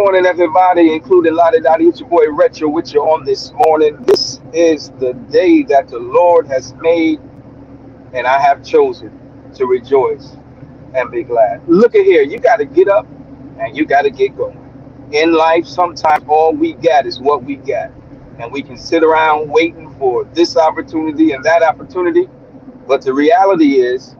morning, everybody, including Lottie Dottie. It's your boy Retro with you on this morning. This is the day that the Lord has made, and I have chosen to rejoice and be glad. Look at here, you got to get up and you got to get going. In life, sometimes all we got is what we got, and we can sit around waiting for this opportunity and that opportunity. But the reality is,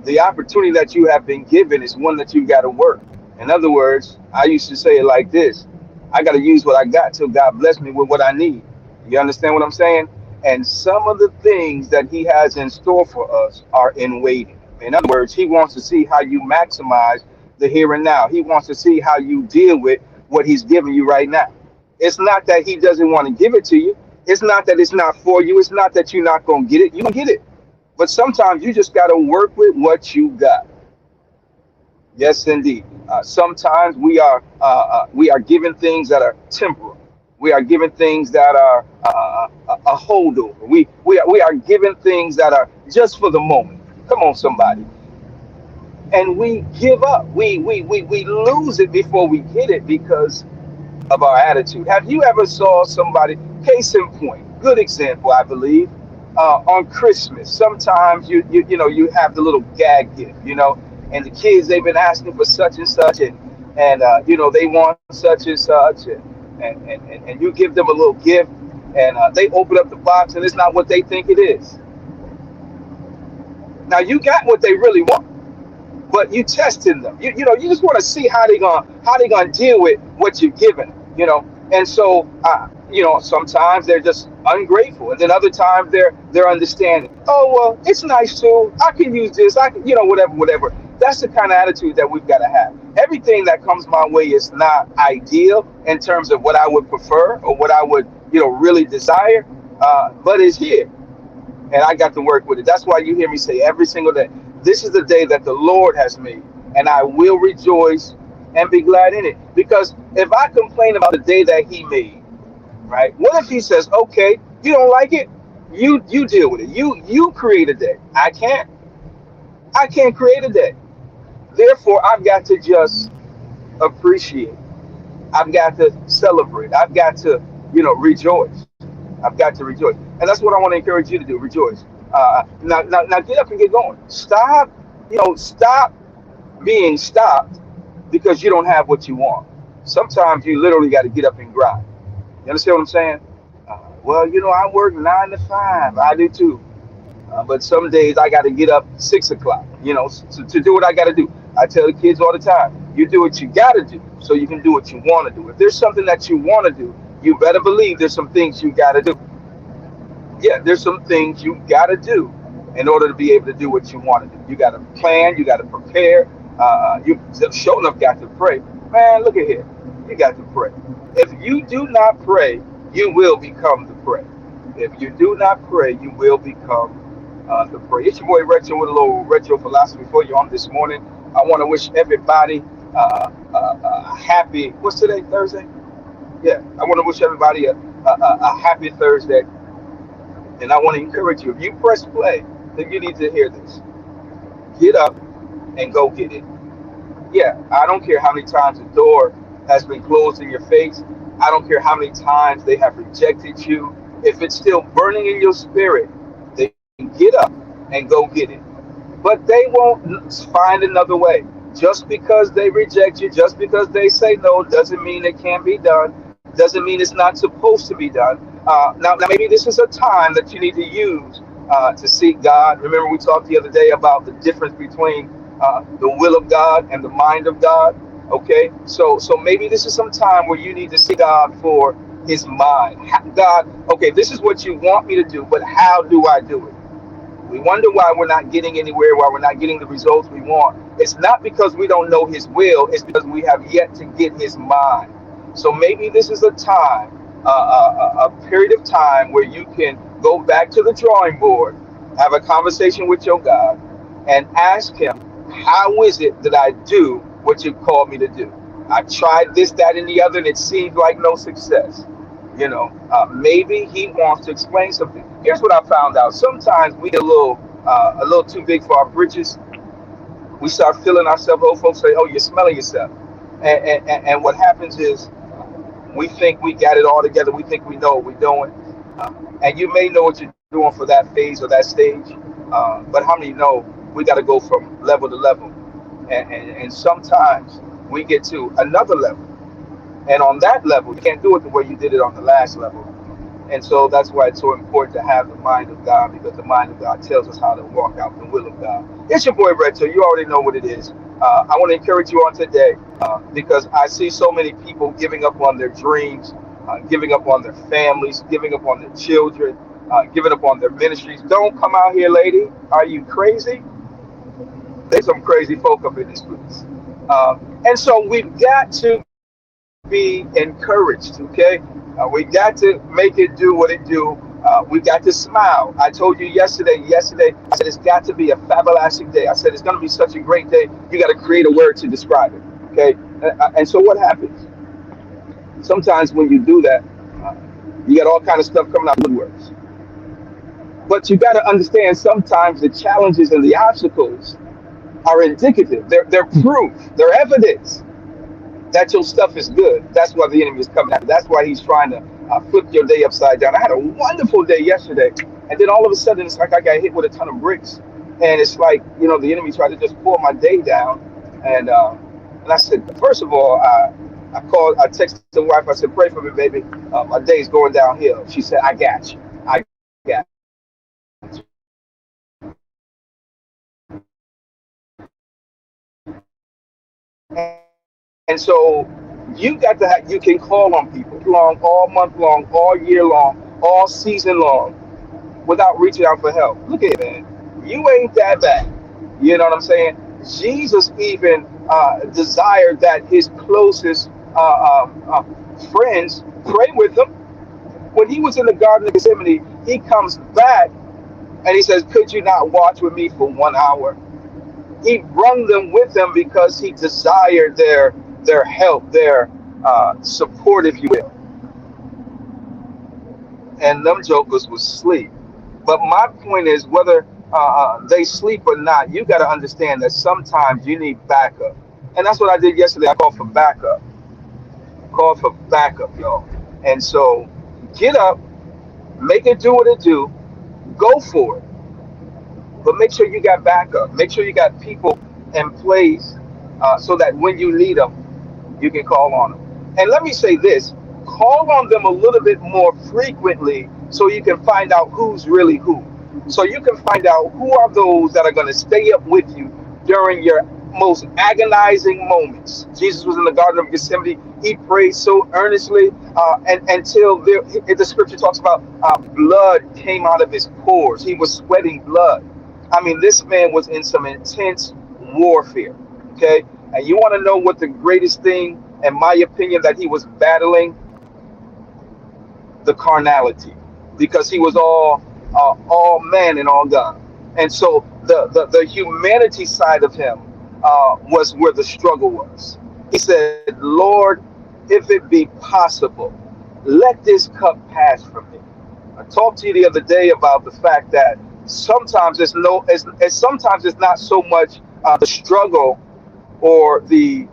the opportunity that you have been given is one that you got to work. In other words, I used to say it like this: I got to use what I got till God bless me with what I need. You understand what I'm saying? And some of the things that He has in store for us are in waiting. In other words, He wants to see how you maximize the here and now. He wants to see how you deal with what He's giving you right now. It's not that He doesn't want to give it to you. It's not that it's not for you. It's not that you're not going to get it. You can get it. But sometimes you just got to work with what you got. Yes, indeed. Sometimes we are given things that are temporal. We are given things that are a holdover. We are given things that are just for the moment. Come on, somebody. And we give up. We lose it before we get it because of our attitude. Have you ever saw somebody, case in point, good example, I believe, on Christmas? Sometimes you have the little gag gift, and the kids, they've been asking for such and such, and they want such and such, and you give them a little gift, and they open up the box and it's not what they think it is. Now you got what they really want, but you testing them. You just want to see how they gonna deal with what you've given. And so sometimes they're just ungrateful, and then other times they're understanding. Oh well, it's nice too. I can use this. I can whatever. That's the kind of attitude that we've got to have. Everything that comes my way is not ideal in terms of what I would prefer or what I would really desire, but it's here and I got to work with it. That's why you hear me say every single day, this is the day that the Lord has made, and I will rejoice and be glad in it. Because if I complain about the day that He made, right? What if He says, okay, you don't like it? You deal with it. You create a day. I can't create a day. Therefore, I've got to just appreciate. I've got to celebrate. I've got to, rejoice. I've got to rejoice. And that's what I want to encourage you to do. Rejoice. Now get up and get going. Stop being stopped because you don't have what you want. Sometimes you literally got to get up and grind. You understand what I'm saying? Well, I work 9 to 5. I do too. But some days I got to get up 6 o'clock, to do what I got to do. I tell the kids all the time, you do what you got to do so you can do what you want to do. If there's something that you want to do, you better believe there's some things you got to do. Yeah, there's some things you got to do in order to be able to do what you want to do. You got to plan, you got to prepare. You sure enough got to pray. Man, look at here. You got to pray. If you do not pray, you will become the prey. If you do not pray, you will become the prey. It's your boy Retro with a little retro philosophy for you on this morning. I want to wish everybody happy. What's today? Thursday? Yeah. I want to wish everybody a happy Thursday. And I want to encourage you. If you press play, then you need to hear this. Get up and go get it. Yeah, I don't care how many times the door has been closed in your face. I don't care how many times they have rejected you. If it's still burning in your spirit, then get up and go get it. But they won't find another way. Just because they reject you, just because they say no, doesn't mean it can't be done. Doesn't mean it's not supposed to be done. Now, maybe this is a time that you need to use to seek God. Remember, we talked the other day about the difference between the will of God and the mind of God. Okay, so maybe this is some time where you need to seek God for His mind. God, okay, this is what you want me to do, but how do I do it? We wonder why we're not getting anywhere, why we're not getting the results we want. It's not because we don't know His will, it's because we have yet to get His mind. So maybe this is a time, a period of time where you can go back to the drawing board, have a conversation with your God, and ask Him, how is it that I do what you called me to do? I tried this, that, and the other, and it seemed like no success. Maybe He wants to explain something. Here's what I found out. Sometimes we get a little too big for our britches. We start feeling ourselves. Old folks say, "Oh, you're smelling yourself." And what happens is we think we got it all together. We think we know what we're doing. Uh, and you may know what you're doing for that phase or that stage. But how many know we got to go from level to level? And sometimes we get to another level. And on that level, you can't do it the way you did it on the last level. And so that's why it's so important to have the mind of God, because the mind of God tells us how to walk out the will of God. It's your boy Red, so you already know what it is. I want to encourage you on today because I see so many people giving up on their dreams, giving up on their families, giving up on their children, giving up on their ministries. Don't come out here, lady. Are you crazy? There's some crazy folk up in this place. And so we've got to be encouraged, okay? We got to make it do what it do. We got to smile. I told you yesterday, I said it's got to be a fabulastic day. I said it's going to be such a great day. You got to create a word to describe it, okay? And so what happens? Sometimes when you do that, uh, you got all kind of stuff coming out of the woodworks. But you got to understand sometimes the challenges and the obstacles are indicative. They're proof. They're evidence that your stuff is good. That's why the enemy is coming after. That's why he's trying to flip your day upside down. I had a wonderful day yesterday, and then all of a sudden it's like I got hit with a ton of bricks, and it's like the enemy tried to just pull my day down, and I said, first of all, I texted the wife. I said, pray for me, baby. My day's going downhill. She said, I got you. I got you. And so you can call on people long, all month long, all year long, all season long, without reaching out for help. Look at it, man. You ain't that bad. You know what I'm saying? Jesus even desired that his closest friends pray with him. When he was in the Garden of Gethsemane, he comes back and he says, could you not watch with me for 1 hour? He brung them with him because he desired their help, their support, if you will. And them jokers was sleep. But my point is, whether they sleep or not, you got to understand that sometimes you need backup. And that's what I did yesterday. I called for backup. Called for backup, y'all. And so get up, make it do what it do, go for it. But make sure you got backup. Make sure you got people in place so that when you need them, you can call on them. And let me say this, call on them a little bit more frequently so you can find out who's really who. So you can find out who are those that are going to stay up with you during your most agonizing moments. Jesus was in the Garden of Gethsemane. He prayed so earnestly and until the scripture talks about blood came out of his pores. He was sweating blood. I mean, this man was in some intense warfare. Okay. And you want to know what the greatest thing, in my opinion, that he was battling? The carnality, because he was all man and all God. And so the humanity side of him was where the struggle was. He said, Lord, if it be possible, let this cup pass from me. I talked to you the other day about the fact that sometimes sometimes it's not so much the struggle or the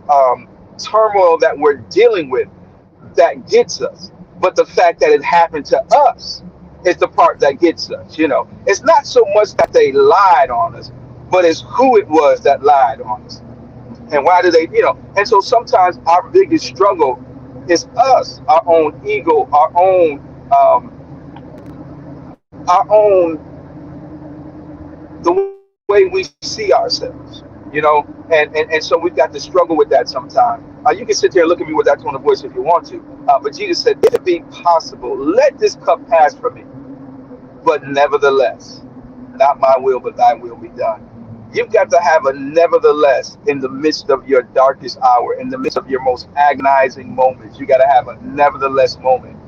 turmoil that we're dealing with that gets us, but the fact that it happened to us is the part that gets us. It's not so much that they lied on us, but it's who it was that lied on us, and why did they. And so sometimes our biggest struggle is us, our own ego, our own the way we see ourselves. And so we've got to struggle with that sometimes. You can sit there and look at me with that tone of voice if you want to. But Jesus said, if it be possible, let this cup pass from me. But nevertheless, not my will, but thy will be done. You've got to have a nevertheless in the midst of your darkest hour, in the midst of your most agonizing moments. You got to have a nevertheless moment.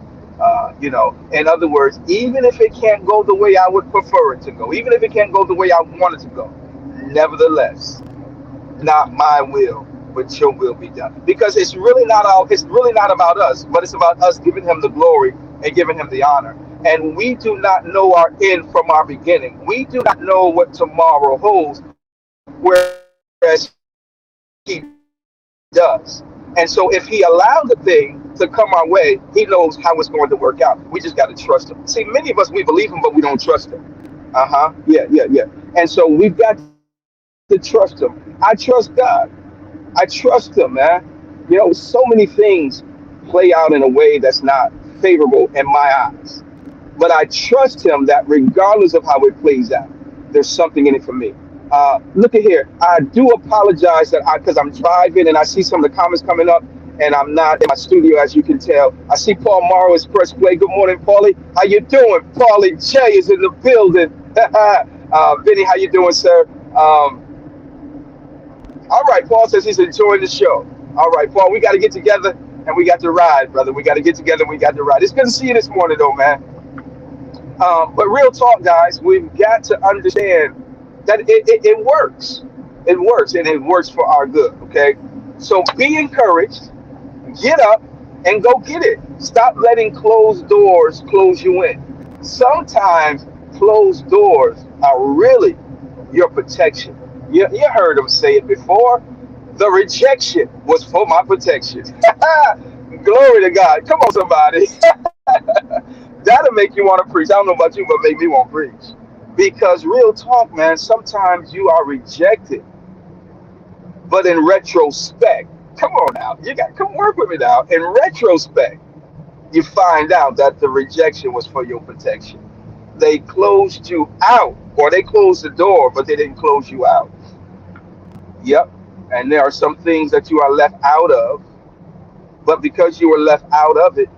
In other words, even if it can't go the way I would prefer it to go, even if it can't go the way I want it to go, nevertheless, not my will, but your will be done. Because it's really not about us, but it's about us giving him the glory and giving him the honor. And we do not know our end from our beginning. We do not know what tomorrow holds, whereas he does. And so if he allowed the thing to come our way, he knows how it's going to work out. We just got to trust him. See, many of us, we believe him, but we don't trust him. Uh-huh. Yeah, yeah, yeah. And so we've got to trust him. I trust God. I trust him, man. So many things play out in a way that's not favorable in my eyes. But I trust him that regardless of how it plays out, there's something in it for me. Look at here. I do apologize that because I'm driving and I see some of the comments coming up, and I'm not in my studio, as you can tell. I see Paul Morrow has pressed play. Good morning, Paulie. How you doing? Paulie J is in the building. Vinny, how you doing, sir? All right, Paul says he's enjoying the show. All right, Paul, we got to get together and we got to ride, brother. We got to get together and we got to ride. It's good to see you this morning, though, man. But real talk, guys, we've got to understand that it works. It works, and it works for our good, okay? So be encouraged, get up, and go get it. Stop letting closed doors close you in. Sometimes closed doors are really your protection. You heard them say it before. The rejection was for my protection. Glory to God. Come on, somebody. That'll make you want to preach. I don't know about you, but make me want to preach. Because real talk, man, sometimes you are rejected. But in retrospect, come on now, you got come work with me now. In retrospect, you find out that the rejection was for your protection. They closed you out, or they closed the door, but they didn't close you out. Yep. And there are some things that you are left out of, but because you were left out of it,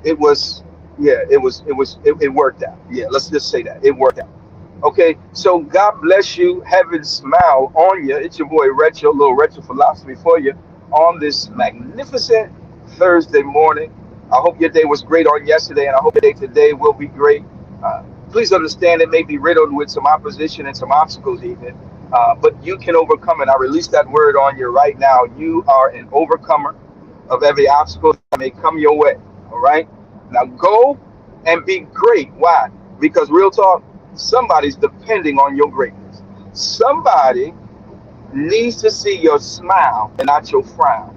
it was, yeah, it worked out. Yeah, let's just say that it worked out. Okay, so God bless you. Heaven smile on you. It's your boy Retro, little retro philosophy for you on this magnificent Thursday morning. I hope your day was great on yesterday, and I hope your day today will be great. Please understand it may be riddled with some opposition and some obstacles, even, but you can overcome it. I release that word on you right now. You are an overcomer of every obstacle that may come your way. All right, now go and be great. Why? Because real talk, somebody's depending on your greatness. Somebody needs to see your smile and not your frown.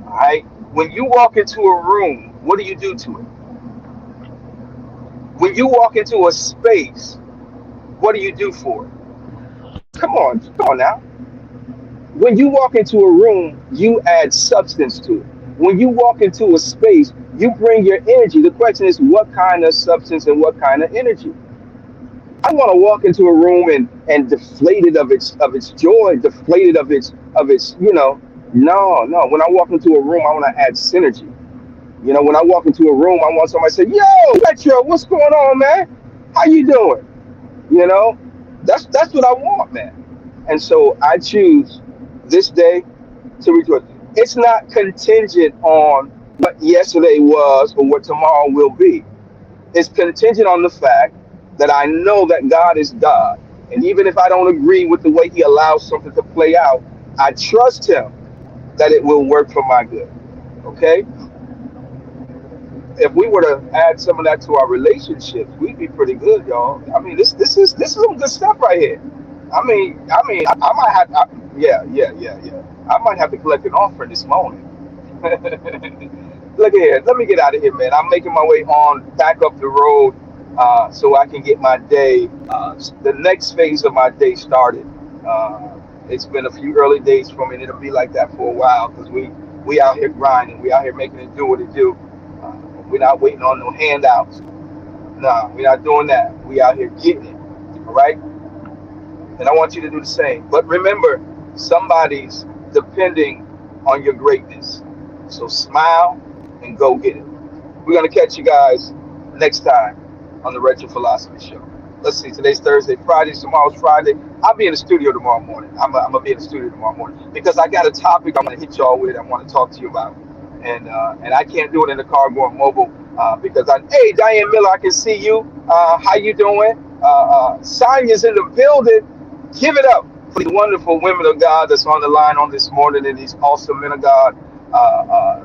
All right. When you walk into a room, what do you do to it? When you walk into a space, what do you do for it? Come on now. When you walk into a room, you add substance to it. When you walk into a space, you bring your energy. The question is, what kind of substance and what kind of energy? I want to walk into a room and deflated of its joy, deflated of its no. When I walk into a room, I want to add synergy. When I walk into a room, I want somebody to say, "Yo, Metro, what's going on, man? How you doing?" You know, that's what I want, man. And so I choose this day to rejoice. It's not contingent on what yesterday was or what tomorrow will be. It's contingent on the fact that I know that God is God. And even if I don't agree with the way he allows something to play out, I trust him that it will work for my good. Okay? If we were to add some of that to our relationships, we'd be pretty good, y'all. I mean, this is some good stuff right here. I might have, yeah. I might have to collect an offering this morning. Look at here. Let me get out of here, man. I'm making my way on back up the road so I can get my day, the next phase of my day started. It's been a few early days for me, and it'll be like that for a while because we out here grinding. We out here making it do what it do. We're not waiting on no handouts. Nah, we're not doing that. We out here getting it. All right? And I want you to do the same. But remember, somebody's depending on your greatness. So smile and go get it. We're going to catch you guys next time on the Retro Philosophy Show. Let's see, today's Thursday, Friday, tomorrow's Friday. I'll be in the studio tomorrow morning. I'm going to be in the studio tomorrow morning because I got a topic I'm going to hit y'all with. I want to talk to you about. And I can't do it in the car going mobile because hey, Diane Miller, I can see you. How you doing? Sonya's in the building. Give it up for the wonderful women of God that's on the line on this morning and these awesome men of God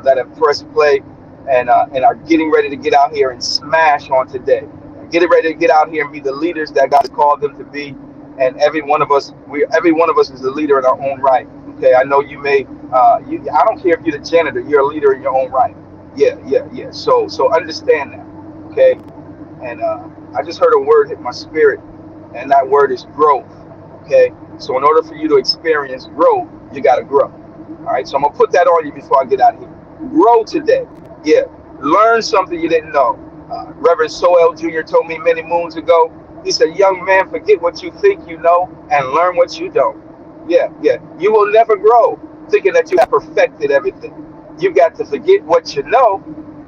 that have pressed play and are getting ready to get out here and smash on today. Getting ready to get out here and be the leaders that God has called them to be. And every one of us is a leader in our own right. Okay, I know you may. I don't care if you're the janitor. You're a leader in your own right. Yeah, yeah, yeah. So understand that. Okay, and I just heard a word hit my spirit, and that word is growth. Okay, so in order for you to experience growth, you got to grow. All right, so I'm gonna put that on you before I get out of here. Grow today. Yeah, learn something you didn't know. Reverend Soel Jr. told me many moons ago. He said, "Young man, forget what you think you know and learn what you don't." Yeah, yeah. You will never grow thinking that you have perfected everything. You got to forget what you know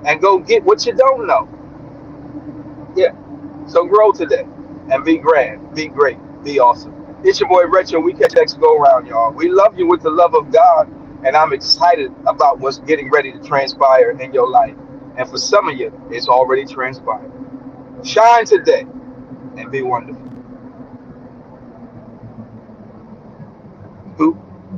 and go get what you don't know. Yeah. So grow today and be grand, be great, be awesome. It's your boy Retro. We catch next go around, y'all. We love you with the love of God, and I'm excited about what's getting ready to transpire in your life. And for some of you, it's already transpired. Shine today and be wonderful.